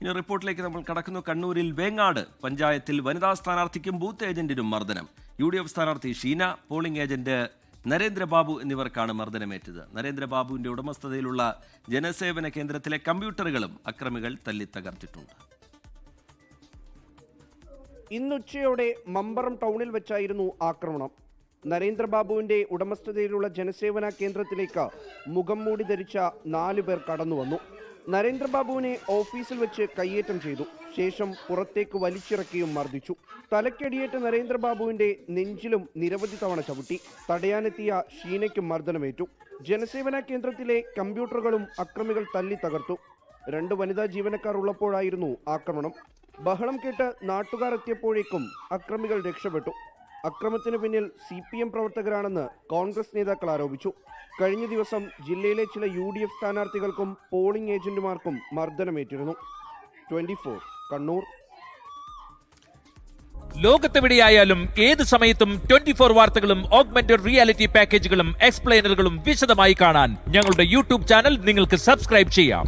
ഇനി റിപ്പോർട്ടിലേക്ക് നമ്മൾ കടക്കുന്നു. കണ്ണൂരിൽ വേങ്ങാട് പഞ്ചായത്തിൽ വനിതാ സ്ഥാനാർത്ഥിക്കും ബൂത്ത് ഏജന്റിനും മർദ്ദനം. UDF സ്ഥാനാർത്ഥി ഷീന, പോളിംഗ് ഏജന്റ് നരേന്ദ്രബാബു എന്നിവർക്കാണ് മർദ്ദനമേറ്റത്. നരേന്ദ്രബാബുവിന്റെ ഉടമസ്ഥതയിലുള്ള ജനസേവന കേന്ദ്രത്തിലെ കമ്പ്യൂട്ടറുകളും അക്രമികൾ തല്ലിത്തകർത്തിട്ടുണ്ട്. ഇന്നുച്ചയോടെ മമ്പറം ടൗണിൽ വെച്ചായിരുന്നു ആക്രമണം. നരേന്ദ്രബാബുവിന്റെ ഉടമസ്ഥതയിലുള്ള ജനസേവന കേന്ദ്രത്തിലേക്ക് മുഖം മൂടി ധരിച്ച 4 പേർ കടന്നുവന്നു. നരേന്ദ്രബാബുവിനെ ഓഫീസിൽ വെച്ച് കയ്യേറ്റം ചെയ്തു. ശേഷം പുറത്തേക്ക് വലിച്ചിറക്കിയും മർദ്ദിച്ചു. തലക്കടിയേറ്റ നരേന്ദ്രബാബുവിന്റെ നെഞ്ചിലും നിരവധി തവണ ചവിട്ടി. തടയാനെത്തിയ ഷീനയ്ക്കും മർദ്ദനമേറ്റു. ജനസേവന കേന്ദ്രത്തിലെ കമ്പ്യൂട്ടറുകളും അക്രമികൾ തല്ലി തകർത്തു. 2 വനിതാ ജീവനക്കാർ ഉള്ളപ്പോഴായിരുന്നു ആക്രമണം. ബഹളം കേട്ട് നാട്ടുകാർ എത്തിയപ്പോഴേക്കും അക്രമികൾ രക്ഷപ്പെട്ടു. അക്രമത്തിന് പിന്നിൽ CPM പ്രവർത്തകരാണെന്ന് കോൺഗ്രസ് നേതാക്കൾ ആരോപിച്ചു. കഴിഞ്ഞ ദിവസം ജില്ലയിലെ ചില UDF സ്ഥാനാർത്ഥികൾക്കും പോളിംഗ് ഏജന്റുമാർക്കും മർദ്ദനമേറ്റിരുന്നു. 24 കണ്ണൂർ. ലോകത്തെവിടെയായാലും ഏത് സമയത്തും 24 വാർത്തകളും ഓഗ്മെന്റഡ് റിയാലിറ്റി പാക്കേജുകളും എക്സ്പ്ലെയിനറുകളും വിശദമായി കാണാൻ ഞങ്ങളുടെ YouTube ചാനൽ നിങ്ങൾക്ക് സബ്സ്ക്രൈബ് ചെയ്യാം.